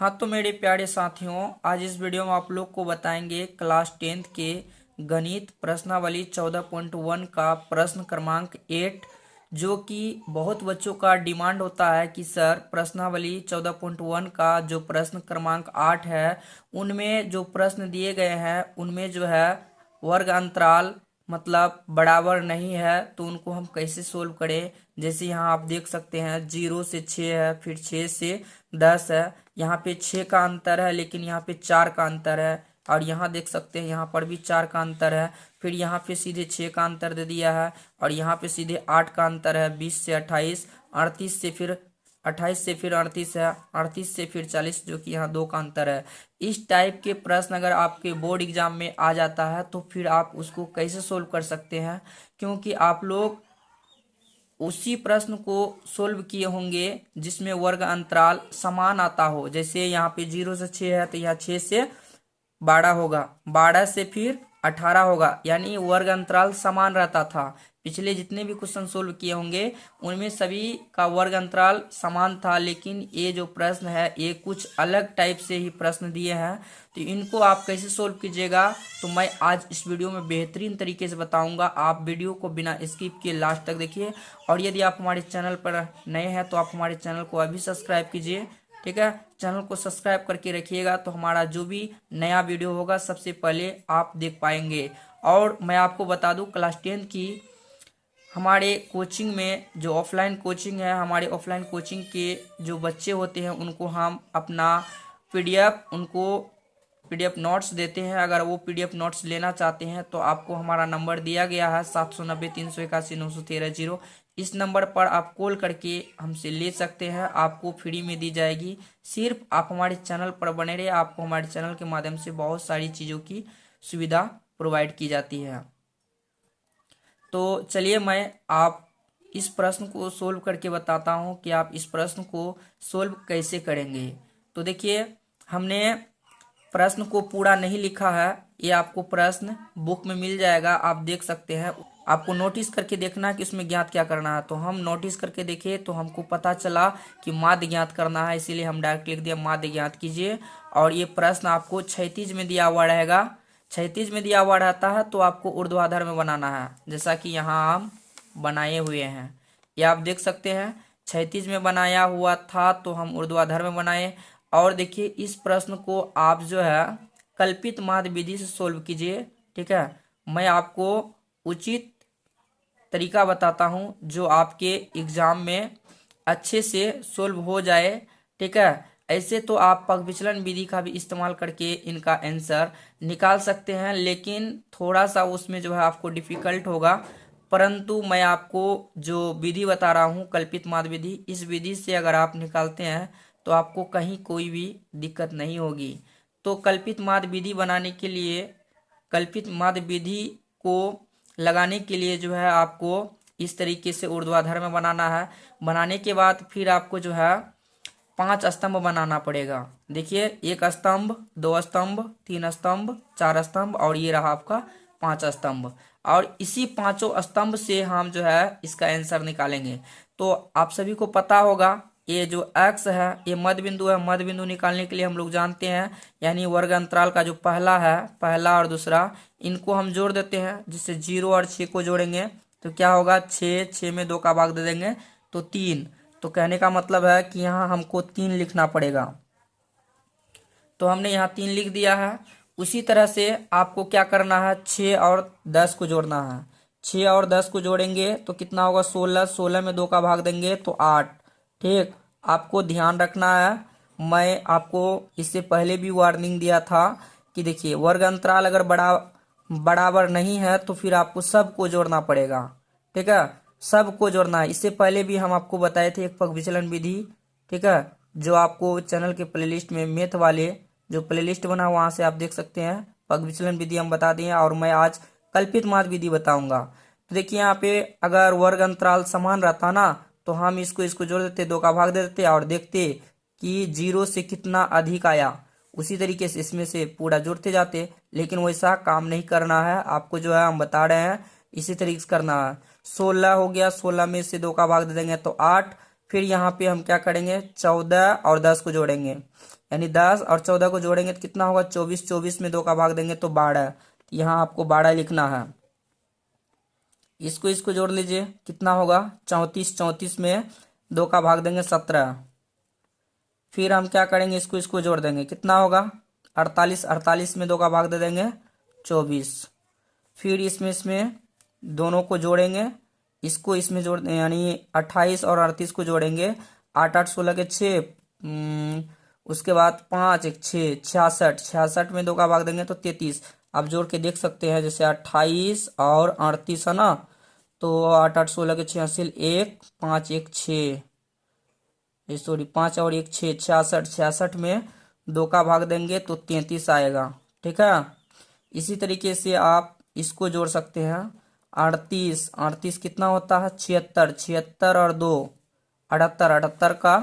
हाँ तो मेरे प्यारे साथियों, आज इस वीडियो में आप लोग को बताएंगे क्लास 10th के गणित प्रश्नावली 14.1 का प्रश्न क्रमांक 8, जो कि बहुत बच्चों का डिमांड होता है कि सर प्रश्नावली 14.1 का जो प्रश्न क्रमांक 8 है उनमें जो प्रश्न दिए गए हैं उनमें जो है वर्ग अंतराल मतलब बराबर नहीं है, तो उनको हम कैसे सोल्व करें। जैसे यहाँ आप देख सकते हैं 0 से 6 है, फिर 6 से 10 है। यहाँ पे 6 का अंतर है लेकिन यहाँ पे 4 का अंतर है, और यहाँ देख सकते हैं यहाँ पर भी 4 का अंतर है। फिर यहाँ पे सीधे 6 का अंतर दे दिया है, और यहाँ पे सीधे 8 का अंतर है। 20 से 28, 38 से फिर 28 से फिर 38 है, 38 से फिर 40, जो कि यहाँ 2 का अंतर है। इस टाइप के प्रश्न अगर आपके बोर्ड एग्जाम में आ जाता है तो फिर आप उसको कैसे सोल्व कर सकते हैं, क्योंकि आप लोग उसी प्रश्न को सोल्व किए होंगे जिसमें वर्ग अंतराल समान आता हो। जैसे यहाँ पे 0 से 6 है तो यहाँ 6 से 12 होगा, 12 से फिर 18 होगा, यानी वर्ग अंतराल समान रहता था। पिछले जितने भी क्वेश्चन सोल्व किए होंगे उनमें सभी का वर्ग अंतराल समान था, लेकिन ये जो प्रश्न है ये कुछ अलग टाइप से ही प्रश्न दिए हैं। तो इनको आप कैसे सोल्व कीजिएगा तो मैं आज इस वीडियो में बेहतरीन तरीके से बताऊंगा। आप वीडियो को बिना स्किप किए लास्ट तक देखिए, और यदि आप हमारे चैनल पर नए हैं तो आप हमारे चैनल को अभी सब्सक्राइब कीजिए। ठीक है, चैनल को सब्सक्राइब करके रखिएगा तो हमारा जो भी नया वीडियो होगा सबसे पहले आप देख पाएंगे। और मैं आपको बता दूं, क्लास 10 की हमारे कोचिंग में जो ऑफलाइन कोचिंग है, हमारे ऑफलाइन कोचिंग के जो बच्चे होते हैं उनको हम अपना पीडीएफ नोट्स देते हैं। अगर वो पीडीएफ नोट्स लेना चाहते हैं तो आपको हमारा नंबर दिया गया है 790-381-913 इस नंबर पर आप कॉल करके हमसे ले सकते हैं, आपको फ्री में दी जाएगी। सिर्फ आप हमारे चैनल पर बने रहे, आपको हमारे चैनल के माध्यम से बहुत सारी चीज़ों की सुविधा प्रोवाइड की जाती है। तो चलिए मैं आप इस प्रश्न को सोल्व करके बताता हूँ कि आप इस प्रश्न को सोल्व कैसे करेंगे। तो देखिए, हमने प्रश्न को पूरा नहीं लिखा है, ये आपको प्रश्न बुक में मिल जाएगा, आप देख सकते हैं। आपको नोटिस करके देखना है कि उसमें ज्ञात क्या करना है। तो हम नोटिस करके देखे तो हमको पता चला कि माध्य ज्ञात करना है, इसीलिए हम डायरेक्ट लिख दिया माध्य ज्ञात कीजिए। और ये प्रश्न आपको क्षैतिज में दिया हुआ रहेगा, क्षैतिज में दिया हुआ रहता है तो आपको ऊर्ध्वाधर में बनाना है, जैसा कि यहाँ हम बनाए हुए हैं। ये आप देख सकते हैं क्षैतिज में बनाया हुआ था तो हम ऊर्ध्वाधर में बनाए। और देखिए, इस प्रश्न को आप जो है कल्पित माध्य विधि से सोल्व कीजिए। ठीक है, मैं आपको उचित तरीका बताता हूँ जो आपके एग्जाम में अच्छे से सोल्व हो जाए। ठीक है, ऐसे तो आप पग विचलन विधि का भी इस्तेमाल करके इनका आंसर निकाल सकते हैं, लेकिन थोड़ा सा उसमें जो है आपको डिफिकल्ट होगा। परंतु मैं आपको जो विधि बता रहा हूँ कल्पित माध्य विधि, इस विधि से अगर आप निकालते हैं तो आपको कहीं कोई भी दिक्कत नहीं होगी। तो कल्पित माध्य विधि बनाने के लिए, कल्पित माध्य विधि को लगाने के लिए जो है आपको इस तरीके से ऊर्ध्वाधर में बनाना है। बनाने के बाद फिर आपको जो है 5 स्तंभ बनाना पड़ेगा। देखिए, 1 स्तंभ, 2 स्तंभ, 3 स्तंभ, 4 स्तंभ, और ये रहा आपका 5 स्तंभ। और इसी 5 स्तंभ से हम जो है इसका आंसर निकालेंगे। तो आप सभी को पता होगा ये जो x है ये मध्य बिंदु है। मध्य बिंदु निकालने के लिए हम लोग जानते हैं, यानी वर्ग अंतराल का जो पहला है, पहला और दूसरा, इनको हम जोड़ देते हैं। जिससे 0 और 6 को जोड़ेंगे तो क्या होगा, 6 में 2 का भाग दे देंगे तो 3। तो कहने का मतलब है कि यहाँ हमको 3 लिखना पड़ेगा, तो हमने यहाँ 3 लिख दिया है। उसी तरह से आपको क्या करना है, 6 और 10 को जोड़ना है। 6 और 10 को जोड़ेंगे तो कितना होगा, 16। 16 में 2 का भाग देंगे तो 8। ठीक, आपको ध्यान रखना है, मैं आपको इससे पहले भी वार्निंग दिया था कि देखिए वर्ग अंतराल अगर बराबर नहीं है तो फिर आपको सबको जोड़ना पड़ेगा। ठीक है, सबको जोड़ना है। इससे पहले भी हम आपको बताए थे एक पग विचलन विधि। ठीक है, जो आपको चैनल के प्लेलिस्ट में मैथ वाले जो प्लेलिस्ट बना वहां से आप देख सकते हैं, पग विचलन विधि हम बता दिए। और मैं आज कल्पित माध्य विधि बताऊंगा। तो देखिए, यहाँ पे अगर वर्ग अंतराल समान रहता ना तो हम इसको जोड़ देते, 2 का भाग दे देते और देखते कि 0 से कितना अधिक आया, उसी तरीके से इसमें से पूरा जोड़ते जाते। लेकिन वैसा काम नहीं करना है, आपको जो है हम बता रहे हैं इसी तरीके से करना है। 16 हो गया, 16 में से 2 का भाग दे देंगे तो 8। फिर यहाँ पे हम क्या करेंगे, 14 और 10 को जोड़ेंगे, यानी 10 और 14 को जोड़ेंगे तो कितना होगा, 24। 24 में 2 का भाग देंगे तो 12। यहाँ आपको 12 लिखना है। इसको जोड़ लीजिए, कितना होगा, 34। 34 में 2 का भाग देंगे 17। फिर हम क्या करेंगे, इसको जोड़ देंगे, कितना होगा, 48। 48 में 2 का भाग दे देंगे 24। फिर इसमें दोनों को जोड़ेंगे, इसको इसमें जोड़ यानी 28 और 38 को जोड़ेंगे, 8 8 16 के 6, उसके बाद 5 1 6, 66। 66 में 2 का भाग देंगे तो 33। आप जोड़ के देख सकते हैं, जैसे 28 और 38 है ना, तो 8 8 16 के 6 हासिल 1, 5 1 6, सॉरी 5 और 1 6, 66। 66 में 2 का भाग देंगे तो 33 आएगा। ठीक है, इसी तरीके से आप इसको जोड़ सकते हैं। 38 38 कितना होता है, 76। 76 और 2 78। 78 का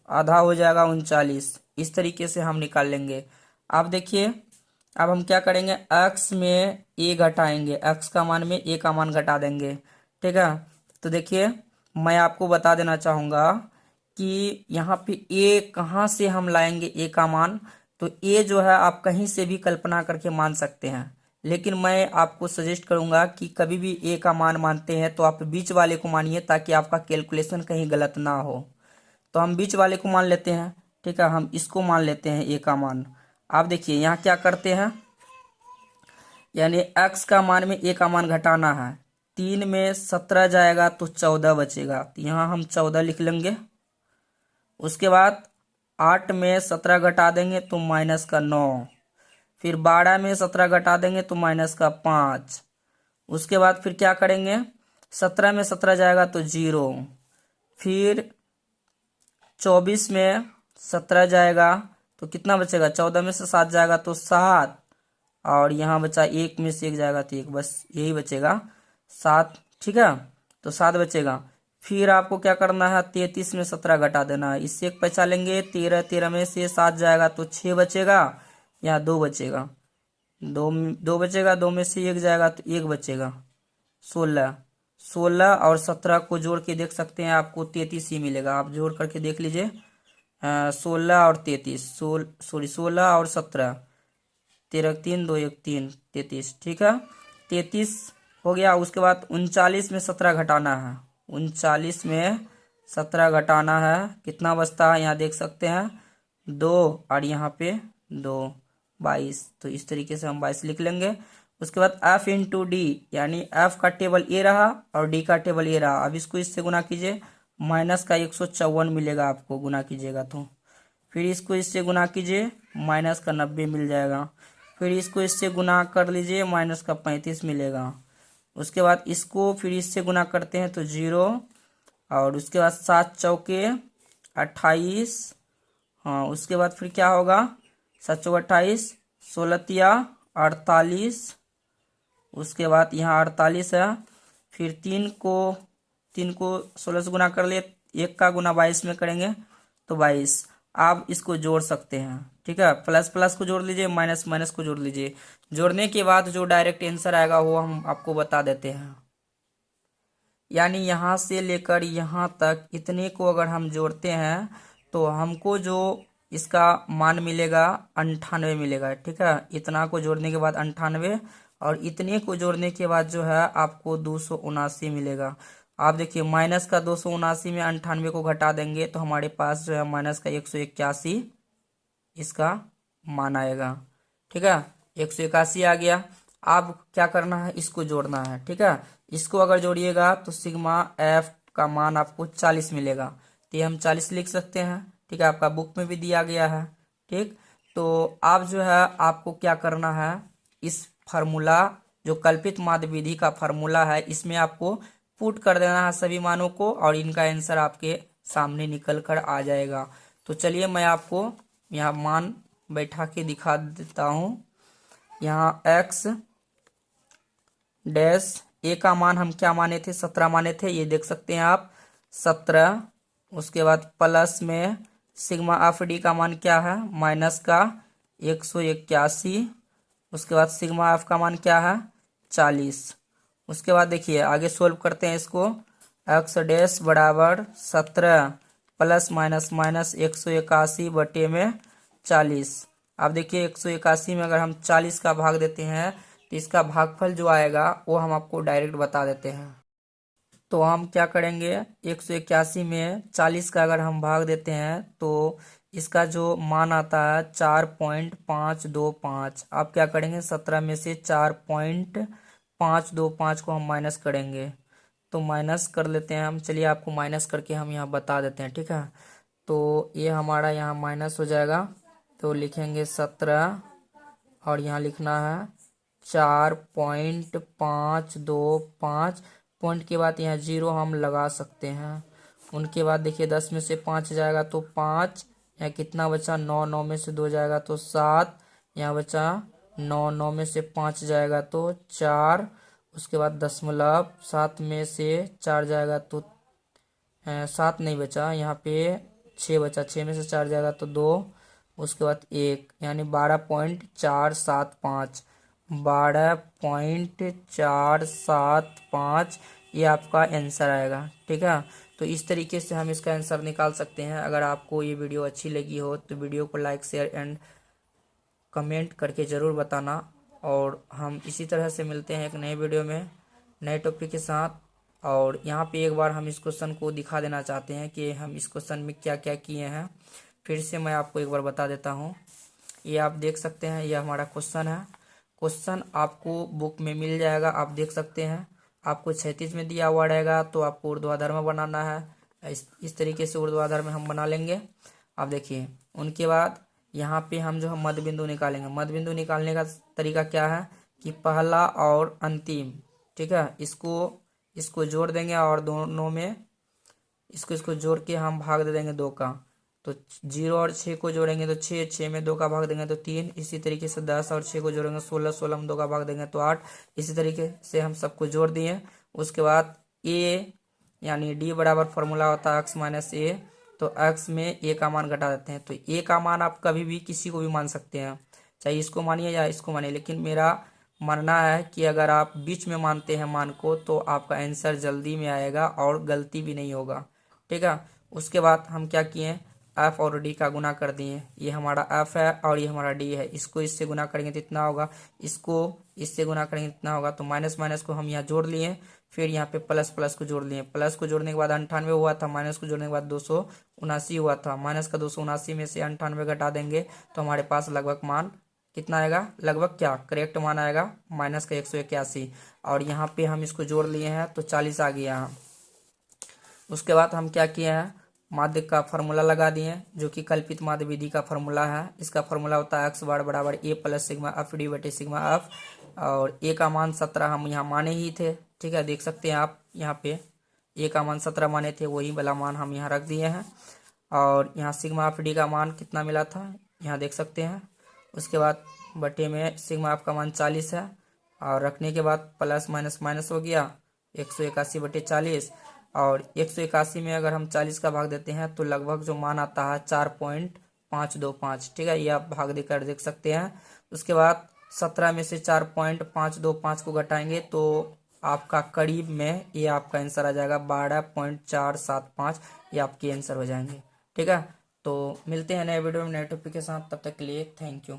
आधा हो जाएगा 39। इस तरीके से हम निकाल लेंगे। आप देखिए, अब हम क्या करेंगे, x में a घटाएंगे, x का मान में a का मान घटा देंगे। ठीक है, तो देखिए मैं आपको बता देना चाहूँगा कि यहाँ पे a कहाँ से हम लाएंगे a का मान। तो a जो है आप कहीं से भी कल्पना करके मान सकते हैं, लेकिन मैं आपको सजेस्ट करूँगा कि कभी भी a का मान मानते हैं तो आप बीच वाले को मानिए, ताकि आपका कैलकुलेशन कहीं गलत ना हो। तो हम बीच वाले को मान लेते हैं। ठीक है, हम इसको मान लेते हैं a का मान। आप देखिए यहाँ क्या करते हैं, यानी x का मान में a का मान घटाना है। 3 में 17 जाएगा तो 14 बचेगा, तो यहाँ हम 14 लिख लेंगे। उसके बाद 8 में 17 घटा देंगे तो माइनस का 9। फिर 12 में 17 घटा देंगे तो माइनस का 5। उसके बाद फिर क्या करेंगे, 17 में 17 जाएगा तो 0। फिर 24 में 17 जाएगा तो कितना बचेगा, 14 में से 7 जाएगा तो 7, और यहाँ बचा 1 में से 1 जाएगा तो 1, बस यही बचेगा 7। ठीक है, तो 7 बचेगा। फिर आपको क्या करना है, 33 में 17 घटा देना है, इससे 1 बचा लेंगे। 13 13 में से 7 जाएगा तो 6 बचेगा, यहाँ 2 बचेगा, 2 बचेगा, 2 में से 1 जाएगा तो 1 बचेगा। 16 16 और 17 को जोड़ के देख सकते हैं, आपको 33 ही मिलेगा। आप जोड़ करके देख लीजिए, 16 और 33, 16 और 17, 13 3 2 1 3, 33। ठीक है, 33 हो गया। उसके बाद 39 में 17 घटाना है, 39 में 17 घटाना है, कितना बचता है, यहाँ देख सकते हैं 2, और यहाँ पे 2, 22। तो इस तरीके से हम 22 लिख लेंगे। उसके बाद f इंटू डी, यानी f का टेबल ए रहा और d का टेबल ए रहा। अब इसको इससे गुना कीजिए, माइनस का 154 मिलेगा आपको गुना कीजिएगा तो। फिर इसको इससे गुना कीजिए, माइनस का 90 मिल जाएगा। फिर इसको इससे गुना कर लीजिए, माइनस का 35 मिलेगा। उसके बाद इसको फिर इससे गुना करते हैं तो 0, और उसके बाद 7 चौके 28। हाँ, उसके बाद फिर क्या होगा, 7 चौके 28, 16 तिया 48। उसके बाद यहाँ 48 है। फिर 3 को 16 से गुना कर लिए, 1 का गुना 22 में करेंगे तो 22। आप इसको जोड़ सकते हैं। ठीक है, प्लस प्लस को जोड़ लीजिए, माइनस माइनस को जोड़ लीजिए। जोड़ने के बाद जो डायरेक्ट आंसर आएगा वो हम आपको बता देते हैं। यानी यहाँ से लेकर यहाँ तक इतने को अगर हम जोड़ते हैं तो हमको जो इसका मान मिलेगा 98 मिलेगा। ठीक है, इतना को जोड़ने के बाद 98, और इतने को जोड़ने के बाद जो है आपको 279 मिलेगा। आप देखिए, माइनस का 279 में 98 को घटा देंगे तो हमारे पास जो है माइनस का 181 इसका मान आएगा। ठीक है, 181 आ गया। अब क्या करना है, इसको जोड़ना है। ठीक है, इसको अगर जोड़िएगा तो सिग्मा एफ का मान आपको 40 मिलेगा, तो ये हम 40 लिख सकते हैं। ठीक है, आपका बुक में भी दिया गया है। ठीक, तो आप जो है आपको क्या करना है, इस फार्मूला जो कल्पित माध्य विधि का फार्मूला है, इसमें आपको पुट कर देना है सभी मानों को, और इनका आंसर आपके सामने निकल कर आ जाएगा। तो चलिए मैं आपको यहाँ मान बैठा के दिखा देता हूँ। यहाँ x डैश a का मान हम क्या माने थे, 17 माने थे, ये देख सकते हैं आप 17। उसके बाद प्लस में सिग्मा एफ डी का मान क्या है, माइनस का 181। उसके बाद सिग्मा एफ का मान क्या है, 40। उसके बाद देखिए आगे सोल्व करते हैं इसको, एक्स डैश बराबर 17 प्लस माइनस माइनस 181/40। अब देखिए 181 में अगर हम 40 का भाग देते हैं तो इसका भागफल जो आएगा वो हम आपको डायरेक्ट बता देते हैं। तो हम क्या करेंगे, 181 में 40 का अगर हम भाग देते हैं तो इसका जो मान आता है 4.525। आप क्या करेंगे, 17 में से 4.525 को हम माइनस करेंगे। तो माइनस कर लेते हैं हम, चलिए आपको माइनस करके हम यहाँ बता देते हैं, ठीक है। तो ये हमारा यहाँ माइनस हो जाएगा, तो लिखेंगे 17 और यहाँ लिखना है 4.525। पॉइंट के बाद यहाँ 0 हम लगा सकते हैं। उनके बाद देखिए 10 में से 5 जाएगा तो 5, यहाँ कितना बचा, 9, 9 में से 2 जाएगा तो 7, यहाँ बचा 9, 9 में से 5 जाएगा तो 4, उसके बाद दशमलव 7 में से 4 जाएगा तो 7 नहीं बचा, यहाँ पे 6 बचा, 6 में से 4 जाएगा तो 2, उसके बाद 1, यानी 12.475। 12.475 ये आपका आंसर आएगा, ठीक है। तो इस तरीके से हम इसका आंसर निकाल सकते हैं। अगर आपको ये वीडियो अच्छी लगी हो तो वीडियो को लाइक शेयर एंड कमेंट करके ज़रूर बताना, और हम इसी तरह से मिलते हैं एक नए वीडियो में नए टॉपिक के साथ। और यहाँ पे एक बार हम इस क्वेश्चन को दिखा देना चाहते हैं कि हम इस क्वेश्चन में क्या क्या किए हैं। फिर से मैं आपको एक बार बता देता हूँ। ये आप देख सकते हैं, ये हमारा क्वेश्चन है। क्वेश्चन आपको बुक में मिल जाएगा, आप देख सकते हैं। आपको 36 में दिया हुआ रहेगा, तो आपको ऊर्ध्वाधर में बनाना है। इस तरीके से ऊर्ध्वाधर में हम बना लेंगे। आप देखिए, उनके बाद यहाँ पे हम जो है मध्य बिंदु निकालेंगे। मध्य बिंदु निकालने का तरीका क्या है कि पहला और अंतिम, ठीक है, इसको जोड़ देंगे और दोनों में इसको जोड़ के हम भाग दे देंगे 2 का। तो 0 और 6 को जोड़ेंगे तो 6, 6 में 2 का भाग देंगे तो 3। इसी तरीके से 10 और 6 को जोड़ेंगे 16, 16 में 2 का भाग देंगे तो 8। इसी तरीके से हम सबको जोड़ दिए। उसके बाद ए यानी डी बराबर फॉर्मूला होता है एक्स माइनस ए। तो एक्स में ए का मान घटा देते हैं। तो ए का मान आप कभी भी किसी को भी मान सकते हैं, चाहे इसको मानिए या इसको मानिए, लेकिन मेरा मानना है कि अगर आप बीच में मानते हैं मान को तो आपका आंसर जल्दी में आएगा और गलती भी नहीं होगा, ठीक है। उसके बाद हम क्या किए, एफ और डी का गुना कर दिए। ये हमारा एफ है और ये हमारा डी है। इसको इससे गुना करेंगे तो इतना होगा, इसको इससे गुना करेंगे इतना होगा। तो माइनस माइनस को हम यहाँ जोड़ लिए, फिर यहाँ पे प्लस प्लस को जोड़ लिए। प्लस को जोड़ने के बाद 98 हुआ था, माइनस को जोड़ने के बाद 279 हुआ था। माइनस का 279 में से 98 घटा देंगे तो हमारे पास लगभग मान कितना आएगा, लगभग क्या करेक्ट मान आएगा माइनस का 181। और यहाँ पे हम इसको जोड़ लिए हैं तो 40 आ गया है। उसके बाद हम क्या किए हैं, माध्य का फार्मूला लगा दिए, जो कि कल्पित माध्य विधि का फार्मूला है। इसका फार्मूला होता है एक्स बार बराबर ए प्लस सिग्मा एफ डी बटे सिग्मा एफ। और ए का मान 17 हम यहाँ माने ही थे, ठीक है, देख सकते हैं आप यहाँ पे ए का मान 17 माने थे, वही वाला मान हम यहाँ रख दिए हैं। और यहाँ सिग्मा एफ डी का मान कितना मिला था, यहाँ देख सकते हैं। उसके बाद बटे में सिग्मा एफ का मान 40 है, और रखने के बाद प्लस माइनस माइनस हो गया 181/40। और 181 में अगर हम 40 का भाग देते हैं तो लगभग जो मान आता है 4.525, ठीक है, ये आप भाग देकर देख सकते हैं। उसके बाद 17 में से 4.525 को घटाएंगे तो आपका करीब में ये आपका आंसर आ जाएगा 12.475। ये आपके आंसर हो जाएंगे, ठीक है। तो मिलते हैं नए वीडियो में नए टॉपिक के साथ, तब तक के लिए थैंक यू।